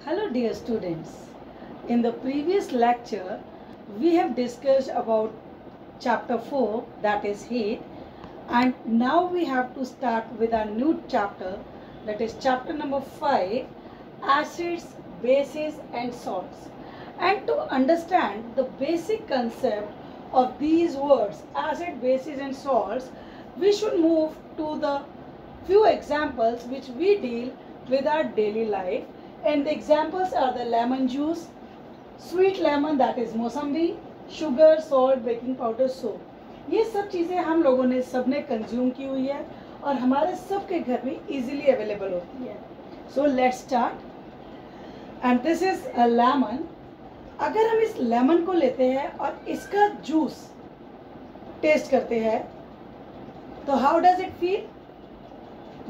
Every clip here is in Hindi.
Hello dear students. In the previous lecture we have discussed about chapter 4, that is heat, and now we have to start with a new chapter, that is chapter number 5, acids, bases and salts. And to understand the basic concept of these words acid, bases and salts, we should move to the few examples which we deal with our daily life. And the examples are the lemon juice, sweet lemon that is mosambi, sugar, salt, baking powder, soap. ये सब चीज़ें हम लोगों ने सबने कंज्यूम की हुई है और हमारे सबके घर में इजीली अवेलेबल होती है. So let's start. And this is a lemon. अगर हम इस लेमन को लेते हैं और इसका जूस टेस्ट करते हैं तो how does it feel?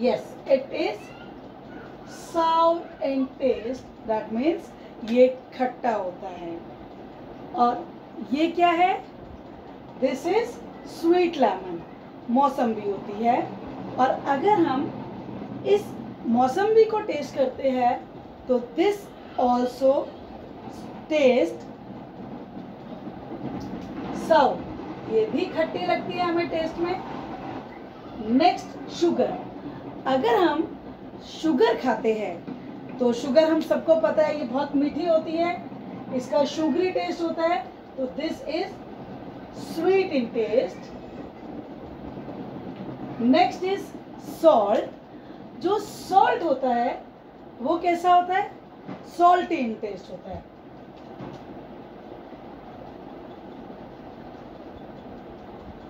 Yes, it is sour in taste. That means ये खट्टा होता है. और ये क्या है? This is sweet lemon. मौसम्बी होती है. और अगर हम इस मौसम्बी को टेस्ट करते हैं तो this also taste sour. ये भी खट्टी लगती है हमें टेस्ट में. Next sugar. अगर हम शुगर खाते हैं तो शुगर हम सबको पता है ये बहुत मीठी होती है, इसका शुगरी टेस्ट होता है, तो this is sweet in taste. Next is salt. जो सॉल्ट होता है वो कैसा होता है? सॉल्टी इन टेस्ट होता है.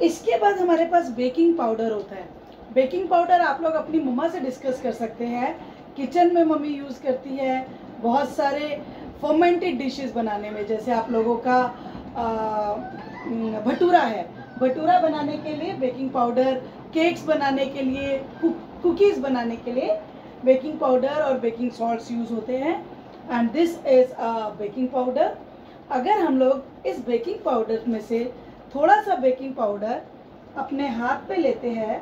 इसके बाद हमारे पास बेकिंग पाउडर होता है. बेकिंग पाउडर आप लोग अपनी मम्मा से डिस्कस कर सकते हैं. किचन में मम्मी यूज़ करती है बहुत सारे फर्मेंटेड डिशेस बनाने में. जैसे आप लोगों का भटूरा है, भटूरा बनाने के लिए बेकिंग पाउडर, केक्स बनाने के लिए, कुकीज़ बनाने के लिए बेकिंग पाउडर और बेकिंग सॉल्ट्स यूज़ होते हैं. And this is baking powder. अगर हम लोग इस बेकिंग पाउडर में से थोड़ा सा बेकिंग पाउडर अपने हाथ पे लेते हैं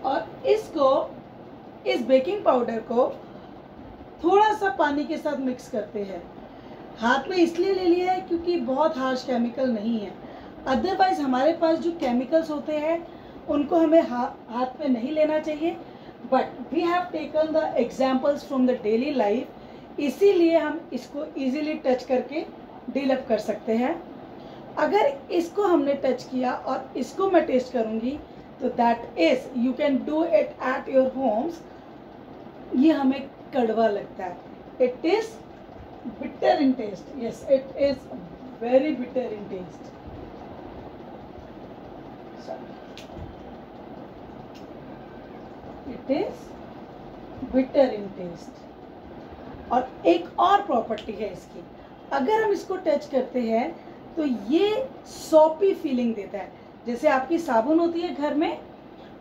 और इस बेकिंग पाउडर को थोड़ा सा पानी के साथ मिक्स करते हैं. हाथ में इसलिए ले लिया है क्योंकि बहुत हार्श केमिकल नहीं है. अदरवाइज हमारे पास जो केमिकल्स होते हैं उनको हमें हाथ पे नहीं लेना चाहिए. But we have taken the examples from the daily life, इसीलिए हम इसको इजीली टच करके डील अप कर सकते हैं. अगर इसको हमने टच किया और इसको मैं टेस्ट करूँगी तो that is you can do it at your homes. ये हमें कड़वा लगता है. It is bitter in taste. Yes, it is very bitter in taste. It is bitter in taste. और एक और प्रॉपर्टी है इसकी. अगर हम इसको टच करते हैं तो ये सॉपी फीलिंग देता है. जैसे आपकी साबुन होती है घर में,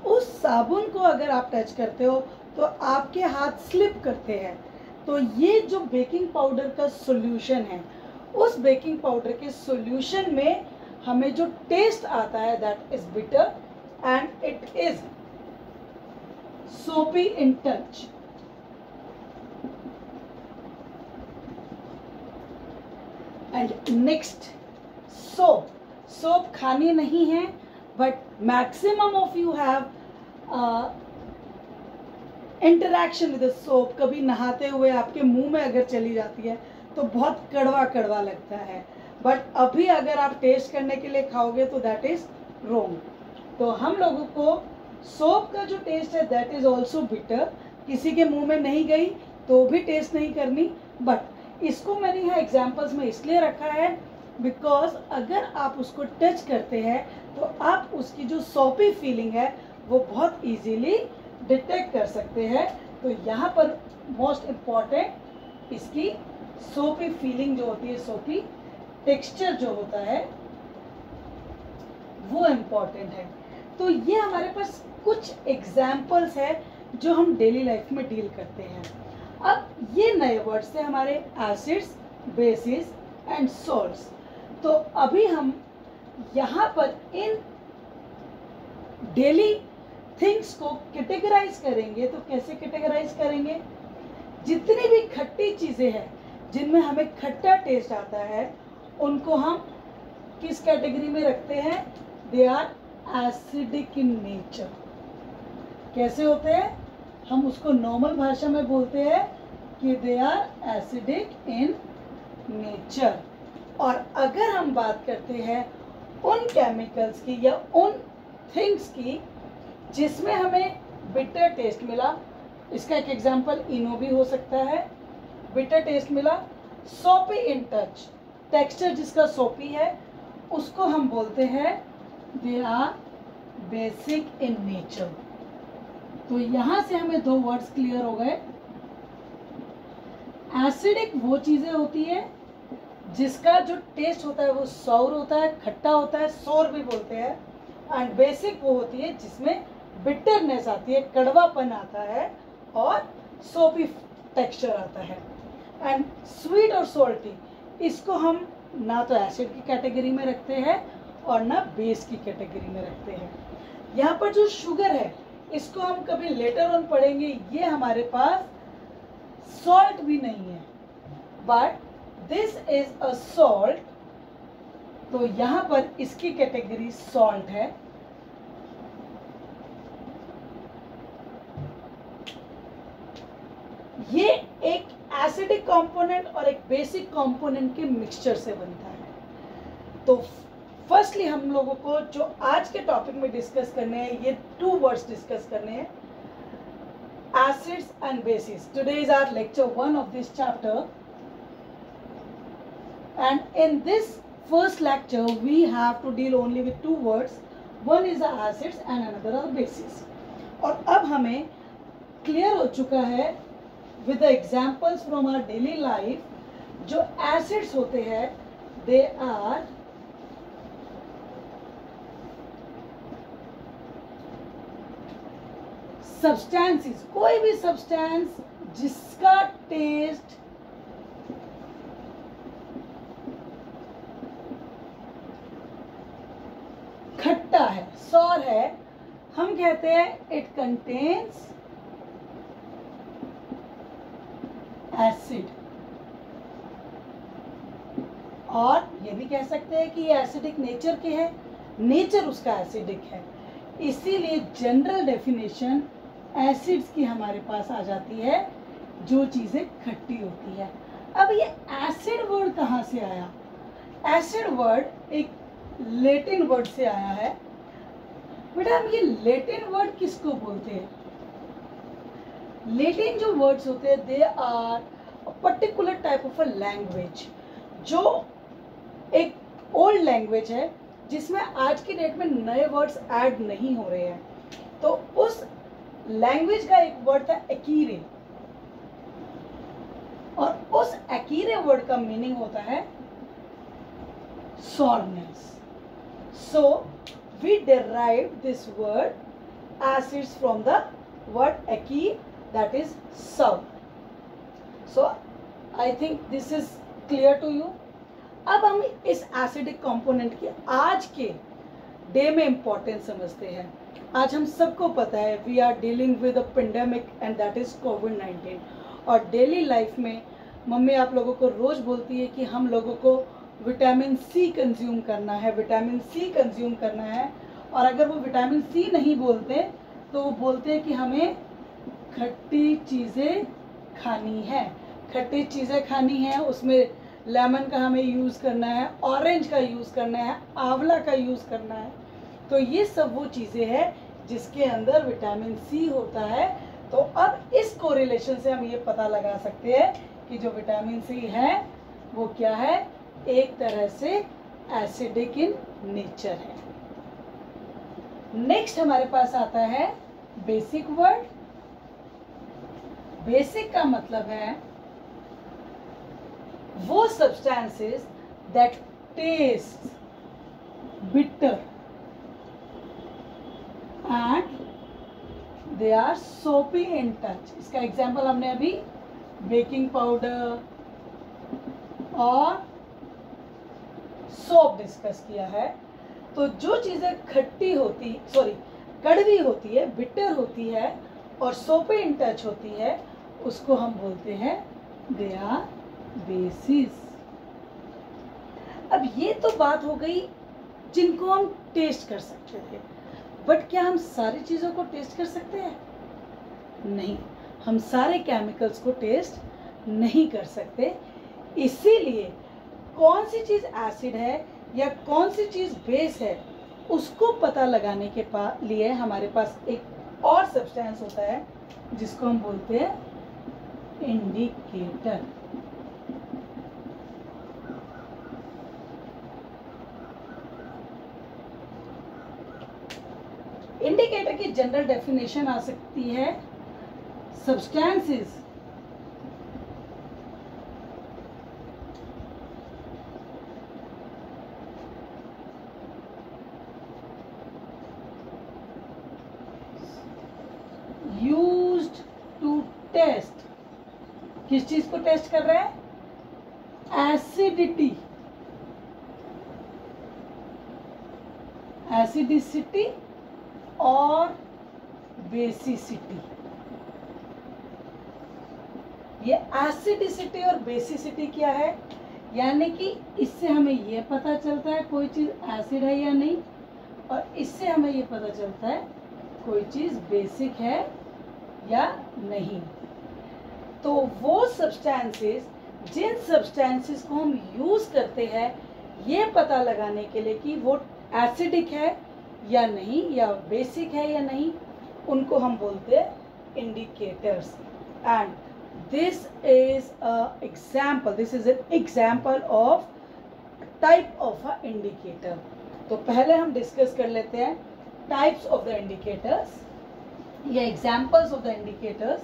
उस साबुन को अगर आप टच करते हो तो आपके हाथ स्लिप करते हैं. तो ये जो बेकिंग पाउडर का सॉल्यूशन है, उस बेकिंग पाउडर के सॉल्यूशन में हमें जो टेस्ट आता है that is bitter and it is soapy in touch. And next soap. Soap खानी नहीं है but maximum of you have interaction with soap. कभी नहाते हुए आपके मुंह में अगर चली जाती है तो बहुत कड़वा कड़वा लगता है. बट अभी अगर आप टेस्ट करने के लिए खाओगे तो दैट इज रॉन्ग. तो हम लोगों को सोप का जो टेस्ट है दैट इज ऑल्सो बिटर. किसी के मुंह में नहीं गई तो भी टेस्ट नहीं करनी. बट इसको मैंने यहाँ एग्जाम्पल्स में इसलिए रखा है बिकॉज अगर आप उसको टच करते हैं तो आप उसकी जो सॉपी फीलिंग है वो बहुत इजीली डिटेक्ट कर सकते हैं. तो यहाँ पर मोस्ट इम्पॉर्टेंट इसकी सोपी फीलिंग जो होती है, सोपी टेक्सचर जो होता है वो इम्पॉर्टेंट है. तो ये हमारे पास कुछ एग्जाम्पल्स है जो हम डेली लाइफ में डील करते हैं. अब ये नए वर्ड्स थे हमारे एसिड्स, बेसिस एंड सॉल्ट्स. तो अभी हम यहाँ पर इन डेली थिंग्स को कैटेगराइज करेंगे. तो कैसे कैटेगराइज करेंगे? जितनी भी खट्टी चीज़ें हैं जिनमें हमें खट्टा टेस्ट आता है उनको हम किस कैटेगरी में रखते हैं? They are acidic in nature. कैसे होते हैं? हम उसको नॉर्मल भाषा में बोलते हैं कि they are acidic in nature. और अगर हम बात करते हैं उन केमिकल्स की या उन थिंग्स की जिसमें हमें बिटर टेस्ट मिला, इसका एक एग्जांपल इनो भी हो सकता है, बिटर टेस्ट मिला, सोपी इन टच, टेक्सचर जिसका सोपी है, उसको हम बोलते हैं they are basic in nature. तो यहां से हमें दो वर्ड्स क्लियर हो गए। एसिडिक वो चीजें होती है जिसका जो टेस्ट होता है वो सॉर होता है, खट्टा होता है, सोर भी बोलते हैं। एंड बेसिक वो होती है जिसमें बिटरनेस आती है, कड़वापन आता है और सोपी टेक्सचर आता है। एंड स्वीट और सॉल्टी, इसको हम ना तो एसिड की कैटेगरी में रखते हैं और ना बेस की कैटेगरी में रखते हैं। यहाँ पर जो शुगर है इसको हम कभी लेटर ऑन पढ़ेंगे, ये हमारे पास सॉल्ट भी नहीं है, but this is a salt. तो यहाँ पर इसकी कैटेगरी सॉल्ट है। ये एक एसिडिक कंपोनेंट और एक बेसिक कंपोनेंट के मिक्सचर से बनता है। तो फर्स्टली हम लोगों को जो आज के टॉपिक में डिस्कस करने हैं, ये टू वर्ड्स डिस्कस करने हैं, acids and bases. Today is our lecture 1 of this chapter and in this first lecture we have to deal only with two words. One is the acids and another are bases. और अब हमें क्लियर हो चुका है with the examples from our daily life, जो acids होते हैं they are substances, कोई भी substance जिसका टेस्ट खट्टा है, सॉर है, हम कहते हैं इट कंटेन्स एसिड। और ये भी कह सकते हैं कि ये एसिडिक नेचर के है, नेचर उसका एसिडिक है, इसीलिए जनरल डेफिनेशन एसिड्स की हमारे पास आ जाती है जो चीजें खट्टी होती है। अब ये एसिड वर्ड कहाँ से आया? एसिड वर्ड एक लैटिन वर्ड से आया है। बेटा हम ये लैटिन वर्ड किसको बोलते हैं? लैटिन जो वर्ड्स होते हैं they are a particular type of a language, जो एक ओल्ड लैंग्वेज है जिसमें आज की डेट में नए वर्ड्स ऐड नहीं हो रहे हैं। तो उस लैंग्वेज का एक वर्ड था एक्कीरे, और उस एक्कीरे वर्ड का मीनिंग होता है sourness. So we derived this word acids from the word acid, that is sour. So I think this is clear to you. अब हम इस एसिडिक कंपोनेंट की आज के डे में इम्पोर्टेंस समझते हैं। आज हम सबको पता है we are dealing with a pandemic and that is कोविड-19। और डेली लाइफ में मम्मी आप लोगों को रोज बोलती है कि हम लोगों को विटामिन सी कंज्यूम करना है, विटामिन सी कंज्यूम करना है। और अगर वो विटामिन सी नहीं बोलते तो वो बोलते हैं कि हमें खट्टी चीज़ें खानी है, खट्टी चीज़ें खानी है, उसमें लेमन का हमें यूज़ करना है, ऑरेंज का यूज़ करना है, आंवला का यूज़ करना है। तो ये सब वो चीज़ें हैं जिसके अंदर विटामिन सी होता है। तो अब इस कोरिलेशन से हम ये पता लगा सकते हैं कि जो विटामिन सी है वो क्या है, एक तरह से एसिडिक इन नेचर है। नेक्स्ट हमारे पास आता है बेसिक वर्ड। बेसिक का मतलब है वो substances that taste bitter and they are soapy in touch. इसका एग्जाम्पल हमने अभी बेकिंग पाउडर और सोप डिस्कस किया है। तो जो चीज़ें कड़वी होती है, बिटर होती है और सोपे इन टच होती है, उसको हम बोलते हैं दे आर बेसिस। अब ये तो बात हो गई जिनको हम टेस्ट कर सकते थे, बट क्या हम सारी चीज़ों को टेस्ट कर सकते हैं? नहीं, हम सारे केमिकल्स को टेस्ट नहीं कर सकते। इसीलिए कौन सी चीज़ एसिड है या कौन सी चीज़ बेस है उसको पता लगाने के लिए हमारे पास एक और सब्सटेंस होता है जिसको हम बोलते हैं इंडिकेटर। इंडिकेटर की जनरल डेफिनेशन आ सकती है substances used to test, किस चीज को टेस्ट कर रहे हैं? एसिडिटी, एसिडिसिटी और बेसिसिटी। ये एसिडिसिटी और बेसिसिटी क्या है? यानी कि इससे हमें ये पता चलता है कोई चीज़ एसिड है या नहीं, और इससे हमें ये पता चलता है कोई चीज़ बेसिक है या नहीं। तो वो सब्सटेंसेस, जिन सब्सटेंसेस को हम यूज़ करते हैं ये पता लगाने के लिए कि वो एसिडिक है या नहीं या बेसिक है या नहीं, उनको हम बोलते हैं indicators. And this is an example of type of a indicator। तो पहले हम डिस्कस कर लेते हैं types of the indicators या examples of the indicators।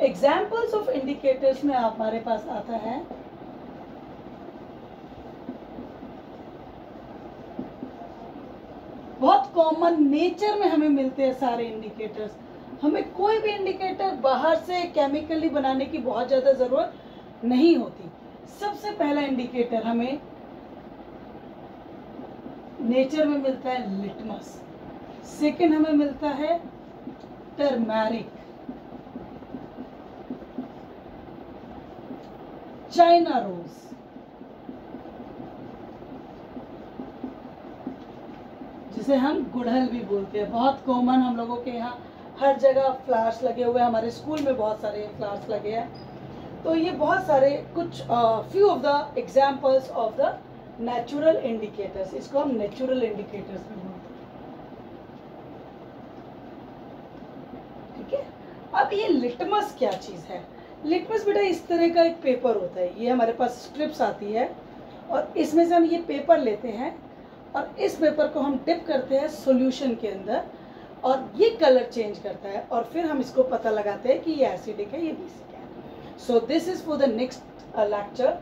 examples of indicators में हमारे पास आता है बहुत कॉमन, नेचर में हमें मिलते हैं सारे इंडिकेटर्स। हमें कोई भी इंडिकेटर बाहर से केमिकली बनाने की बहुत ज़्यादा ज़रूरत नहीं होती। सबसे पहला इंडिकेटर हमें नेचर में मिलता है लिटमस, सेकंड हमें मिलता है टर्मेरिक, चाइना रोज, जिसे हम गुड़हल भी बोलते हैं। बहुत कॉमन, हम लोगों के यहाँ हर जगह फ्लावर्स लगे हुए हैं, हमारे स्कूल में बहुत सारे फ्लावर्स लगे हैं। तो ये बहुत सारे कुछ few of the examples of the natural indicators, इसको हम नेचुरल इंडिकेटर्स भी बोलते हैं। ठीक है, अब ये लिटमस क्या चीज़ है? लिटमस बेटा इस तरह का एक पेपर होता है, ये हमारे पास स्ट्रिप्स आती है और इसमें से हम ये पेपर लेते हैं और इस पेपर को हम डिप करते हैं सॉल्यूशन के अंदर और ये कलर चेंज करता है और फिर हम इसको पता लगाते हैं कि ये एसिडिक है, ये बेसिक है। सो this is for the next lecture.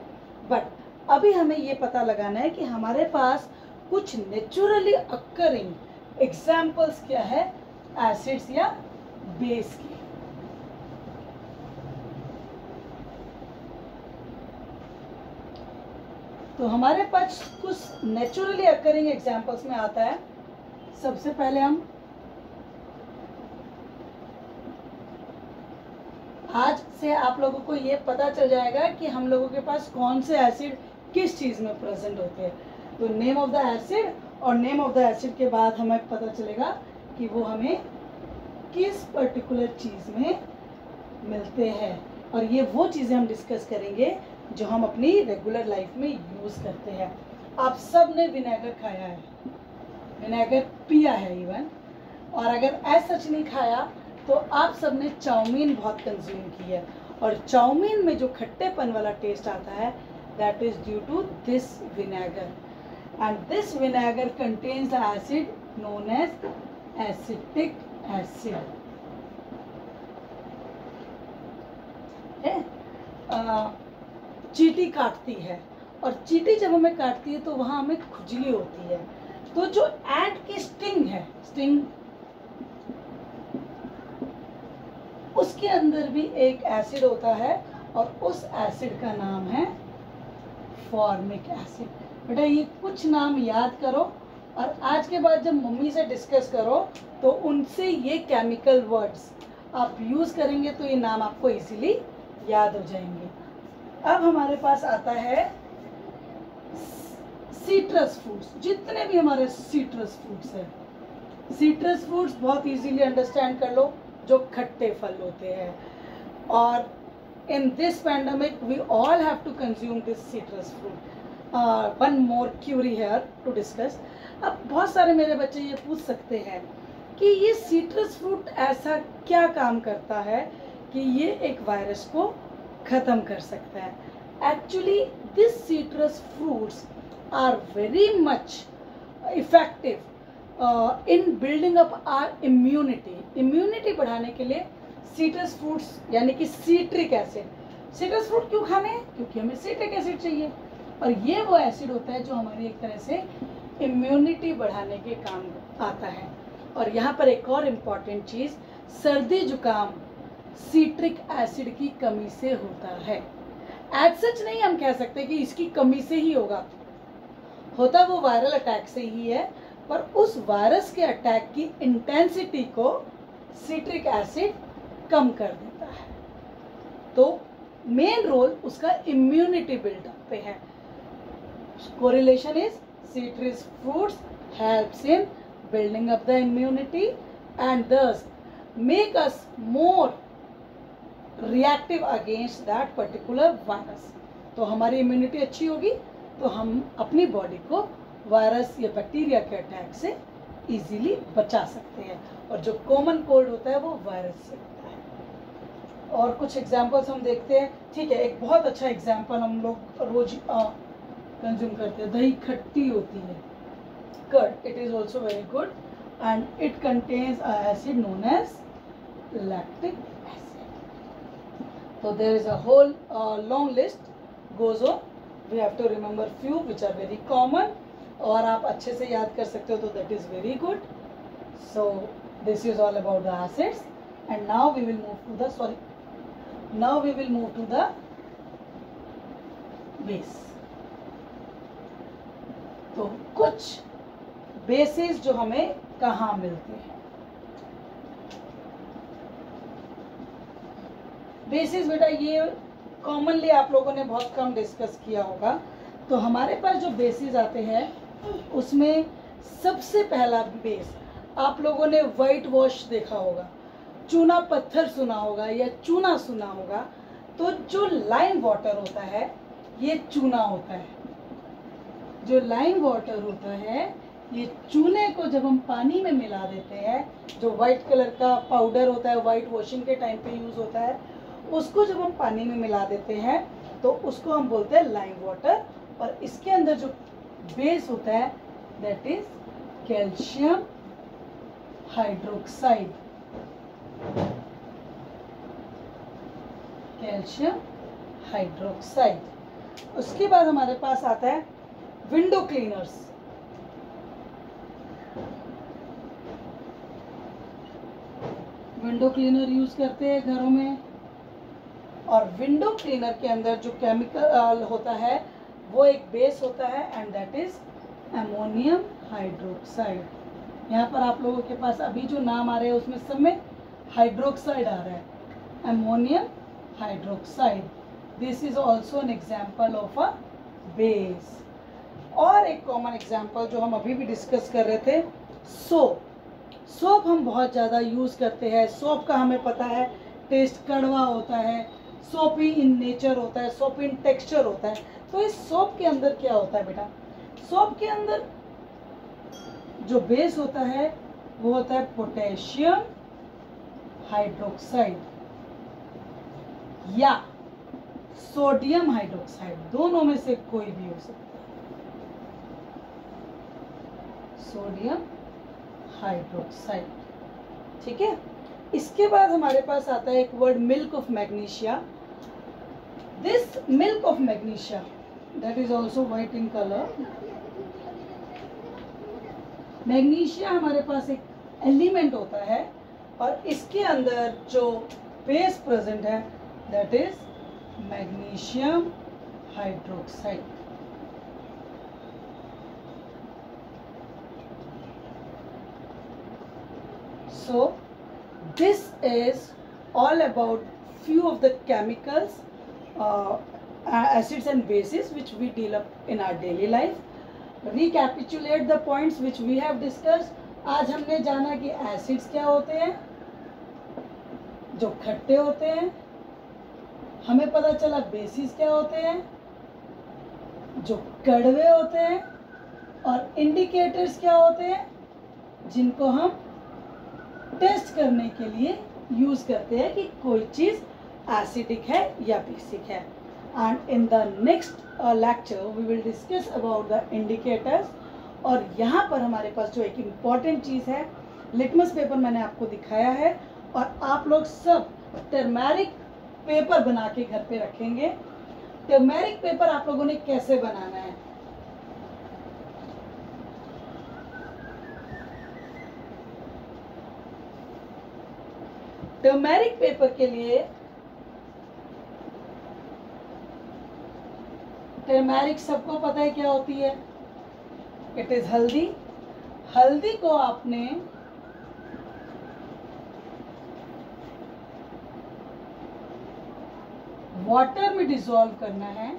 But अभी हमें ये पता लगाना है कि हमारे पास कुछ नेचुरली अक्करिंग एग्जाम्पल्स क्या है एसिड्स या बेस की। तो हमारे पास कुछ नेचुरली अकरिंग एग्जांपल्स में आता है। सबसे पहले हम आज से आप लोगों को ये पता चल जाएगा कि हम लोगों के पास कौन से एसिड किस चीज़ में प्रेजेंट होते हैं। तो नेम ऑफ द एसिड और नेम ऑफ द एसिड के बाद हमें पता चलेगा कि वो हमें किस पर्टिकुलर चीज़ में मिलते हैं, और ये वो चीज़ें हम डिस्कस करेंगे जो हम अपनी रेगुलर लाइफ में यूज़ करते हैं। आप सब ने विनेगर खाया है, विनेगर पिया है इवन, और अगर ऐसा सच नहीं खाया तो आप सब ने चाउमीन बहुत कंज्यूम की है, और चाउमीन में जो खट्टेपन वाला टेस्ट आता है that is due to this vinegar, and this vinegar contains the acid known as acetic acid. चींटी काटती है, और चींटी जब हमें काटती है तो वहाँ हमें खुजली होती है। तो जो एंट की स्टिंग है, स्टिंग, उसके अंदर भी एक एसिड होता है और उस एसिड का नाम है फॉर्मिक एसिड। बेटा ये कुछ नाम याद करो और आज के बाद जब मम्मी से डिस्कस करो तो उनसे ये केमिकल वर्ड्स आप यूज़ करेंगे तो ये नाम आपको इजीली याद हो जाएंगे। अब हमारे पास आता है सिट्रस फ्रूट्स। जितने भी हमारे सिट्रस फ्रूट्स हैं, सिट्रस फ्रूट्स बहुत इजीली अंडरस्टैंड कर लो, जो खट्टे फल होते हैं। और in this pandemic we all have to consume this citrus fruit. One more query here to discuss. अब बहुत सारे मेरे बच्चे ये पूछ सकते हैं कि ये सिट्रस फ्रूट ऐसा क्या काम करता है कि ये एक वायरस को ख़त्म कर सकता है। Actually this citrus fruits are very much effective in building up our immunity बढ़ाने के लिए सिट्रस फ्रूट्स यानी कि सिट्रिक एसिड। सिट्रस फ्रूट क्यों खाने हैं? क्योंकि हमें सिट्रिक एसिड चाहिए, और ये वो एसिड होता है जो हमारी एक तरह से इम्यूनिटी बढ़ाने के काम आता है। और यहाँ पर एक और इम्पॉर्टेंट चीज़, सर्दी जुकाम सिट्रिक एसिड की कमी से होता है। एज सच नहीं हम कह सकते कि इसकी कमी से ही होता वो वायरल अटैक से ही है, पर उस वायरस के अटैक की इंटेंसिटी को सिट्रिक एसिड कम कर देता है। तो मेन रोल उसका इम्यूनिटी बिल्डअप पे है। Correlation is citrus fruits helps in building up the immunity and thus make us more reactive against that particular virus। तो हमारी इम्यूनिटी अच्छी होगी तो हम अपनी बॉडी को वायरस या बैक्टीरिया के अटैक से इजीली बचा सकते हैं, और जो कॉमन कोल्ड होता है वो वायरस से होता है। और कुछ एग्जांपल्स हम देखते हैं। ठीक है, एक बहुत अच्छा एग्जांपल हम लोग रोज कंज्यूम करते हैं, दही खट्टी होती है, curd. It is also very good and it contains a acid known as lactic acid. तो there is a whole long list goes on, we have to remember few which are very common, और आप अच्छे से याद कर सकते हो तो that is very good. So this is all about the acids and now we will move to the base. तो कुछ बेसिस जो हमें कहाँ मिलते हैं। बेसिस बेटा ये कॉमनली आप लोगों ने बहुत कम डिस्कस किया होगा। तो हमारे पास जो बेसिस आते हैं उसमें सबसे पहला बेस आप लोगों ने वाइट वॉश देखा होगा, चूना पत्थर सुना होगा या चूना सुना होगा। तो जो लाइम वाटर होता है ये चूना होता है। जो लाइम वाटर होता है ये चूने को जब हम पानी में मिला देते हैं, जो वाइट कलर का पाउडर होता है वाइट वॉशिंग के टाइम पे यूज होता है, उसको जब हम पानी में मिला देते हैं तो उसको हम बोलते हैं लाइम वाटर। और इसके अंदर जो बेस होता है that is calcium hydroxide. Calcium hydroxide. उसके बाद हमारे पास आता है window cleaners. Window cleaner use करते हैं घरों में, और विंडो क्लीनर के अंदर जो केमिकल होता है वो एक बेस होता है and that is ammonium hydroxide. यहाँ पर आप लोगों के पास अभी जो नाम आ रहे हैं उसमें सब में हाइड्रोक्साइड आ रहा है, ammonium hydroxide. This is also an example of a base. और एक कॉमन एग्जाम्पल जो हम अभी भी डिस्कस कर रहे थे, सोप। सोप हम बहुत ज़्यादा यूज़ करते हैं। सोप का हमें पता है टेस्ट कड़वा होता है, सोपी इन नेचर होता है, सोपी इन टेक्सचर होता है। तो इस सोप के अंदर क्या होता है बेटा? सोप के अंदर जो बेस होता है वो होता है पोटेशियम हाइड्रोक्साइड या सोडियम हाइड्रोक्साइड, दोनों में से कोई भी हो सकता है। सोडियम हाइड्रोक्साइड, ठीक है। इसके बाद हमारे पास आता है एक word milk of magnesia. This milk of magnesia that is also white in colour. Magnesia हमारे पास एक एलिमेंट होता है और इसके अंदर जो बेस प्रेजेंट है that is magnesium hydroxide. So this is all about few of the chemicals, acids and bases which we deal up in our daily life. Recapitulate the points which we have discussed. आज हमने जाना कि एसिड्स क्या होते हैं जो खट्टे होते हैं, हमें पता चला बेसिस क्या होते हैं जो कड़वे होते हैं, और इंडिकेटर्स क्या होते हैं जिनको हम टेस्ट करने के लिए यूज करते हैं कि कोई चीज एसिडिक है या बेसिक है. And in the next lecture we will discuss about the indicators. और यहाँ पर हमारे पास जो एक इम्पॉर्टेंट चीज़ है, लिटमस पेपर मैंने आपको दिखाया है, और आप लोग सब टर्मेरिक पेपर बना के घर पे रखेंगे. टर्मेरिक पेपर आप लोगों ने कैसे बनाना है? टर्मेरिक पेपर के लिए टर्मेरिक सबको पता है क्या होती है. इट इज हल्दी. हल्दी को आपने वाटर में डिसॉल्व करना है,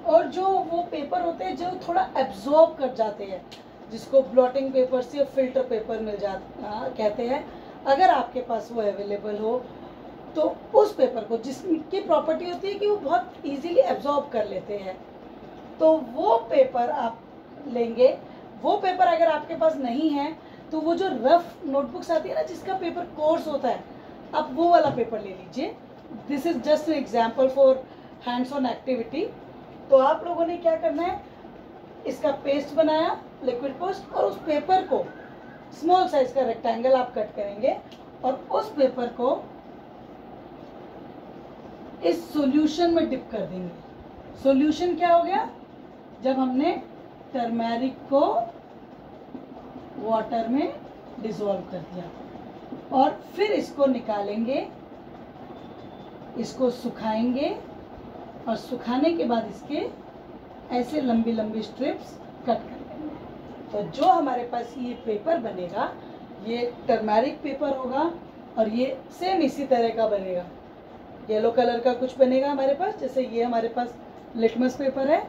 और जो वो पेपर होते हैं जो थोड़ा एब्जॉर्ब कर जाते हैं, जिसको ब्लॉटिंग पेपर से फिल्टर पेपर मिल जाता कहते हैं, अगर आपके पास वो अवेलेबल हो तो उस पेपर को, जिसकी प्रॉपर्टी होती है कि वो बहुत इजीली एब्जॉर्ब कर लेते हैं, तो वो पेपर आप लेंगे. वो पेपर अगर आपके पास नहीं है तो वो जो रफ नोटबुक्स आती है ना जिसका पेपर कोर्स होता है, आप वो वाला पेपर ले लीजिए. This is just an example for hands on activity. तो आप लोगों ने क्या करना है, इसका पेस्ट बनाया, लिक्विड पेस्ट, और उस पेपर को स्मॉल साइज का रेक्टेंगल आप कट करेंगे, और उस पेपर को इस सॉल्यूशन में डिप कर देंगे. सॉल्यूशन क्या हो गया? जब हमने टर्मेरिक को वाटर में डिसॉल्व कर दिया, और फिर इसको निकालेंगे, इसको सुखाएंगे, और सुखाने के बाद इसके ऐसे लंबी लंबी स्ट्रिप्स कट कर देंगे. तो जो हमारे पास ये पेपर बनेगा ये टर्मेरिक पेपर होगा, और ये सेम इसी तरह का बनेगा. येलो कलर का कुछ बनेगा हमारे पास, जैसे ये हमारे पास लिटमस पेपर है,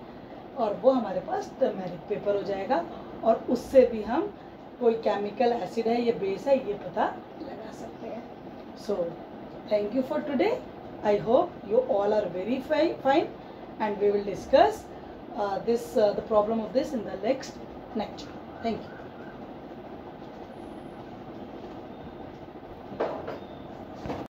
और वो हमारे पास टर्मेरिक पेपर हो जाएगा, और उससे भी हम कोई केमिकल एसिड है या बेस है ये पता लगा सकते हैं. So thank you for today. I hope you all are very fine, and we will discuss the problem of this in the next lecture. Thank you.